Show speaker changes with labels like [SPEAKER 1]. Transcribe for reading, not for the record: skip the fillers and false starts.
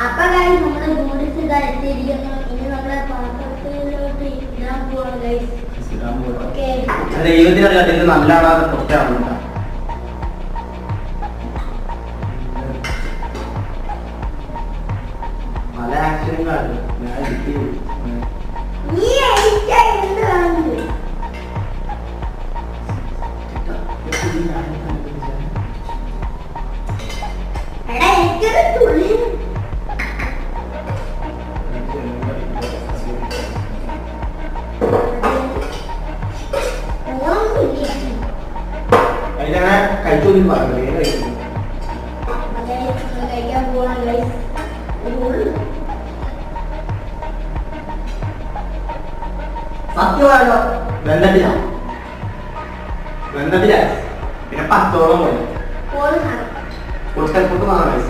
[SPEAKER 1] അപ്പൊ ഗൈസ് നമ്മുടെ നൂഡിൽസ് ഇതാ എത്തിയിരിക്കുന്നു. ഇനി നമ്മളെ പാത്രത്തിലോട്ട് ഇടാൻ പോവാണ് ഗൈസ്. ഓക്കേ.
[SPEAKER 2] ദൈവത്തിനറിയാം നല്ലതാണ് പൊട്ടാണ്. പല ആക്ഷനുകളാണ് ഞാൻ
[SPEAKER 1] നീ എനിക്ക് എന്ത് കാണുന്നു? എടാ എനിക്കൊരു തുള്ളി
[SPEAKER 2] അതിനാണ് കഴിച്ചോളി പറഞ്ഞത്
[SPEAKER 1] കഴിക്കാൻ പോവാണ് ഗൈസ്.
[SPEAKER 2] സത്യമാണോ വെള്ളത്തിലാണ് പിന്നെ 10ഓളം പോലെ
[SPEAKER 1] പോലും
[SPEAKER 2] പൊട്ടപ്പൊട്ട് വാങ്ങാൻ